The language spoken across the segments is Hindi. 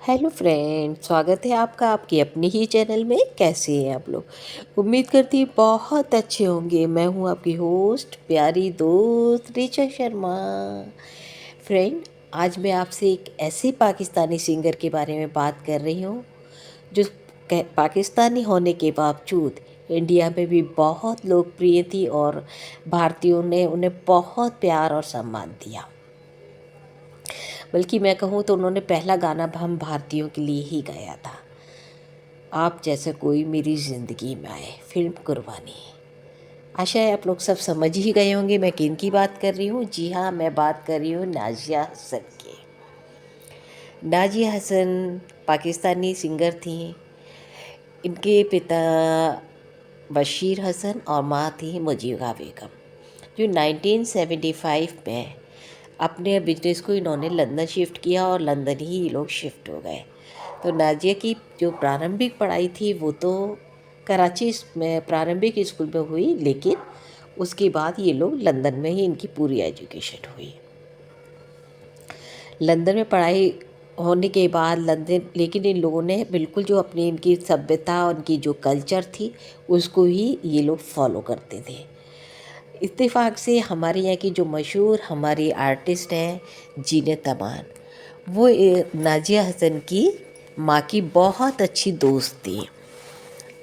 हेलो फ्रेंड, स्वागत है आपका आपकी अपने ही चैनल में। कैसे हैं आप लोग? उम्मीद करती हूँ बहुत अच्छे होंगे। मैं हूँ आपकी होस्ट प्यारी दोस्त ऋचा शर्मा। फ्रेंड, आज मैं आपसे एक ऐसे पाकिस्तानी सिंगर के बारे में बात कर रही हूँ जो पाकिस्तानी होने के बावजूद इंडिया में भी बहुत लोकप्रिय थी और भारतीयों ने उन्हें बहुत प्यार और सम्मान दिया। बल्कि मैं कहूँ तो उन्होंने पहला गाना हम भारतीयों के लिए ही गाया था। आप जैसा कोई मेरी ज़िंदगी में आए, फिल्म कुर्बानी। आशा है आप लोग सब समझ ही गए होंगे मैं किन की बात कर रही हूँ। जी हाँ, मैं बात कर रही हूँ नाज़िया हसन की। नाज़िया हसन पाकिस्तानी सिंगर थी। इनके पिता बशीर हसन और माँ थी मुजीबा बेगम, जो 1975 में अपने बिजनेस को इन्होंने लंदन शिफ्ट किया और लंदन ही ये लोग शिफ्ट हो गए। तो नाज़िया की जो प्रारंभिक पढ़ाई थी वो तो कराची में प्रारंभिक स्कूल में हुई, लेकिन उसके बाद ये लोग लंदन में ही इनकी पूरी एजुकेशन हुई। लंदन में पढ़ाई होने के बाद लेकिन इन लोगों ने बिल्कुल जो अपनी इनकी सभ्यता और इनकी जो कल्चर थी उसको ही ये लोग फॉलो करते थे। इत्तेफाक से हमारे यहाँ की जो मशहूर हमारी आर्टिस्ट हैं जीनत अमान, वो नाज़िया हसन की माँ की बहुत अच्छी दोस्त थी।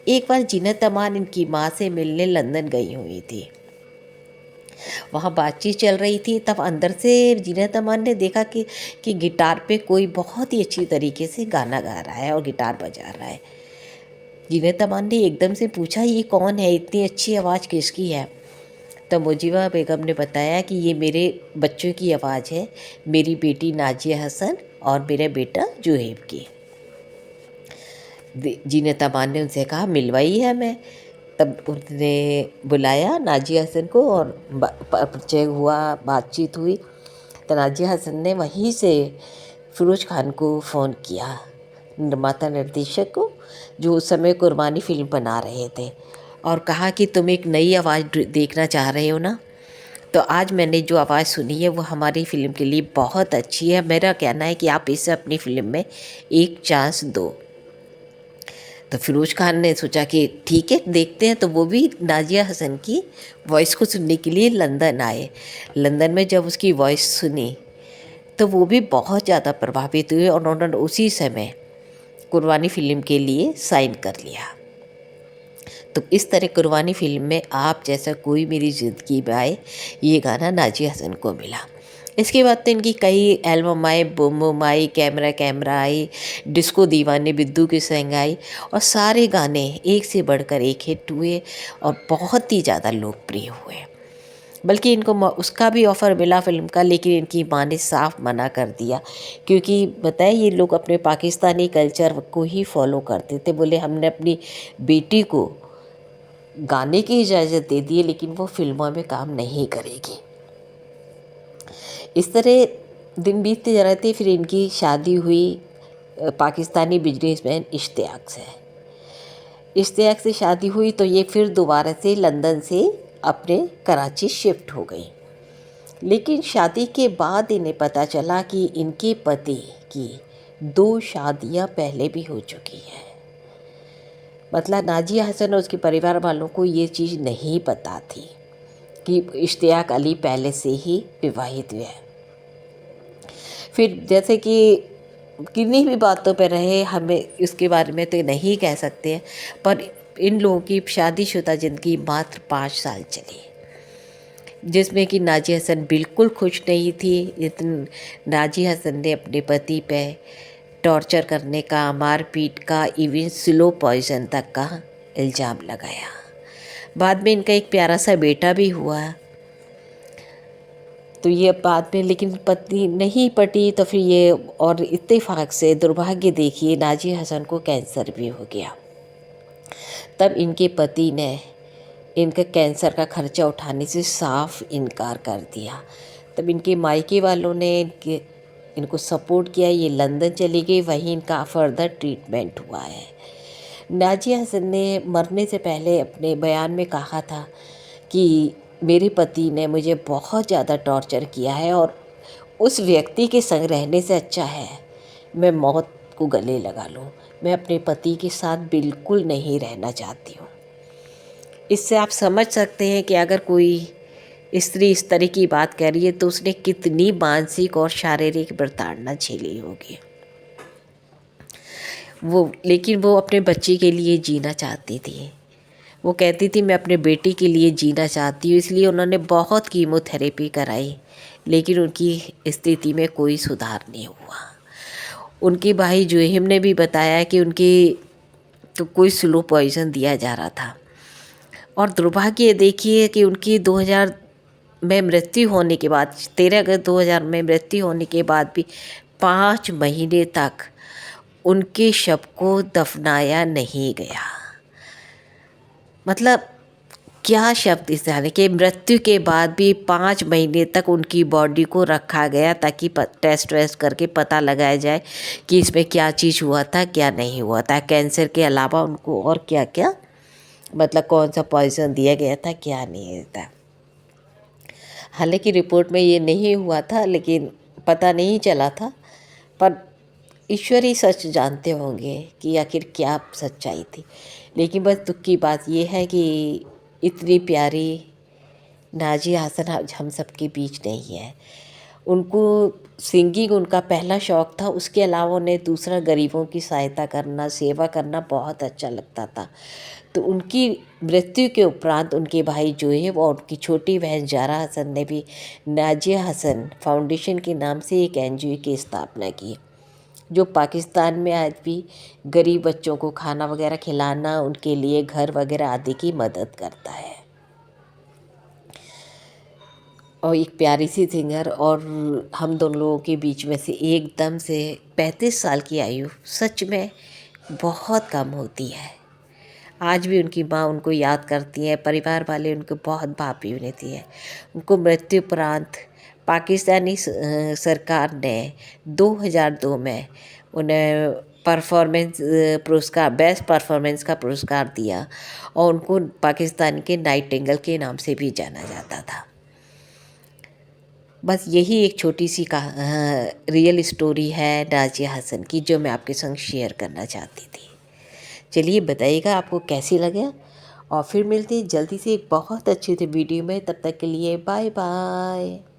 एक बार जीनत अमान इनकी माँ से मिलने लंदन गई हुई थी। वहाँ बातचीत चल रही थी, तब अंदर से जीनत अमान ने देखा कि गिटार पे कोई बहुत ही अच्छी तरीके से गाना गा रहा है और गिटार बजा रहा है। जीनत अमान ने एकदम से पूछा, ये कौन है, इतनी अच्छी आवाज़ किसकी है? तो मुजीबा बेगम ने बताया कि ये मेरे बच्चों की आवाज़ है, मेरी बेटी नाज़िया हसन और मेरा बेटा जुहेब की। जीनत अमान ने उनसे कहा मिलवाई है मैं। तब उसने बुलाया नाज़िया हसन को और परिचय हुआ, बातचीत हुई। तो नाज़िया हसन ने वहीं से फिरोज़ खान को फ़ोन किया, निर्माता निर्देशक को, जो उस समय कुर्बानी फ़िल्म बना रहे थे, और कहा कि तुम एक नई आवाज़ देखना चाह रहे हो ना, तो आज मैंने जो आवाज़ सुनी है वो हमारी फ़िल्म के लिए बहुत अच्छी है। मेरा कहना है कि आप इसे अपनी फ़िल्म में एक चांस दो। तो फिरोज़ खान ने सोचा कि ठीक है, देखते हैं। तो वो भी नाज़िया हसन की वॉइस को सुनने के लिए लंदन आए। लंदन में जब उसकी वॉइस सुनी तो वो भी बहुत ज़्यादा प्रभावित हुए और उन्होंने उसी समय कुर्बानी फ़िल्म के लिए साइन कर लिया। तो इस तरह कुर्बानी फ़िल्म में आप जैसा कोई मेरी ज़िंदगी में आए, ये गाना नाज़िया हसन को मिला। इसके बाद तो इनकी कई एल्बम आए, boom boom I, camera camera I, disco दीवाने बिद्दू की संग आई, और सारे गाने एक से बढ़कर एक हिट हुए और बहुत ही ज़्यादा लोकप्रिय हुए। बल्कि इनको उसका भी ऑफ़र मिला फ़िल्म का, लेकिन इनकी माँ ने साफ मना कर दिया, क्योंकि बताए ये लोग अपने पाकिस्तानी कल्चर को ही फॉलो करते थे। बोले हमने अपनी बेटी को गाने की इजाज़त दे दी है, लेकिन वो फिल्मों में काम नहीं करेगी। इस तरह दिन बीतते जा रहे थे। फिर इनकी शादी हुई पाकिस्तानी बिजनेसमैन इश्तियाक से। इश्तियाक से शादी हुई तो ये फिर दोबारा से लंदन से अपने कराची शिफ्ट हो गई। लेकिन शादी के बाद इन्हें पता चला कि इनके पति की 2 शादियां पहले भी हो चुकी हैं। मतलब नाज़िया हसन और उसके परिवार वालों को ये चीज़ नहीं पता थी कि इश्तियाक अली पहले से ही विवाहित हुए हैं। फिर जैसे कि किन्हीं भी बातों पर रहे, हमें इसके बारे में तो नहीं कह सकते हैं, पर इन लोगों की शादीशुदा ज़िंदगी मात्र 5 साल चली, जिसमें कि नाज़िया हसन बिल्कुल खुश नहीं थी। नाज़िया हसन ने अपने पति पे टॉर्चर करने का, मारपीट का, इवन स्लो पॉइजन तक का इल्ज़ाम लगाया। बाद में इनका एक प्यारा सा बेटा भी हुआ। तो ये बाद में लेकिन पत्नी नहीं पटी, तो फिर ये और इत्तेफाक से दुर्भाग्य देखिए नाज़िया हसन को कैंसर भी हो गया। तब इनके पति ने इनका कैंसर का खर्चा उठाने से साफ इनकार कर दिया। तब इनके मायके वालों ने इनको सपोर्ट किया, ये लंदन चली गई, वहीं इनका फर्दर ट्रीटमेंट हुआ है। नाज़िया हसन ने मरने से पहले अपने बयान में कहा था कि मेरे पति ने मुझे बहुत ज़्यादा टॉर्चर किया है और उस व्यक्ति के संग रहने से अच्छा है मैं मौत को गले लगा लूँ, मैं अपने पति के साथ बिल्कुल नहीं रहना चाहती हूँ। इससे आप समझ सकते हैं कि अगर कोई स्त्री इस तरह की बात कह रही है तो उसने कितनी मानसिक और शारीरिक प्रताड़ना झेली होगी। लेकिन वो अपने बच्चे के लिए जीना चाहती थी। वो कहती थी मैं अपने बेटे के लिए जीना चाहती हूँ, इसलिए उन्होंने बहुत कीमोथेरेपी कराई, लेकिन उनकी स्थिति में कोई सुधार नहीं हुआ। उनके भाई जोहिम ने भी बताया कि उनकी तो कोई स्लो पॉइजन दिया जा रहा था। और दुर्भाग्य देखिए कि उनकी 2000 में मृत्यु होने के बाद, 13 अगस्त 2000 में मृत्यु होने के बाद भी 5 महीने तक उनके शव को दफनाया नहीं गया। मतलब क्या शब्द इस तरह कि मृत्यु के बाद भी 5 महीने तक उनकी बॉडी को रखा गया ताकि टेस्ट वेस्ट करके पता लगाया जाए कि इसमें क्या चीज़ हुआ था, क्या नहीं हुआ था। कैंसर के अलावा उनको और क्या क्या, मतलब कौन सा पॉइजन दिया गया था, क्या नहीं था। हालांकि रिपोर्ट में ये नहीं हुआ था, लेकिन पता नहीं चला था। पर ईश्वर ही सच जानते होंगे कि आखिर क्या सच्चाई थी। लेकिन बस दुख की बात ये है कि इतनी प्यारी नाज़िया हसन आज हम सबके बीच नहीं है। उनको सिंगिंग उनका पहला शौक़ था, उसके अलावा उन्हें दूसरा गरीबों की सहायता करना, सेवा करना बहुत अच्छा लगता था। तो उनकी मृत्यु के उपरांत उनके भाई जोहेब और उनकी छोटी बहन ज़ारा हसन ने भी नाज़िया हसन फाउंडेशन के नाम से एक NGO की स्थापना की, जो पाकिस्तान में आज भी गरीब बच्चों को खाना वगैरह खिलाना, उनके लिए घर वगैरह आदि की मदद करता है। और एक प्यारी सी सिंगर और हम दोनों लोगों के बीच में से एकदम से 35 साल की आयु सच में बहुत कम होती है। आज भी उनकी माँ उनको याद करती है, परिवार वाले उनको बहुत भावभीनी रहती है। उनको मृत्यु उपरांत पाकिस्तानी सरकार ने 2002 में उन्हें परफॉर्मेंस पुरस्कार, बेस्ट परफॉर्मेंस का पुरस्कार दिया और उनको पाकिस्तान के नाइटिंगेल के नाम से भी जाना जाता था। बस यही एक छोटी सी रियल स्टोरी है नाज़िया हसन की, जो मैं आपके संग शेयर करना चाहती थी। चलिए बताइएगा आपको कैसी लगे, और फिर मिलते हैं जल्दी से एक बहुत अच्छे से वीडियो में। तब तक के लिए बाय बाय।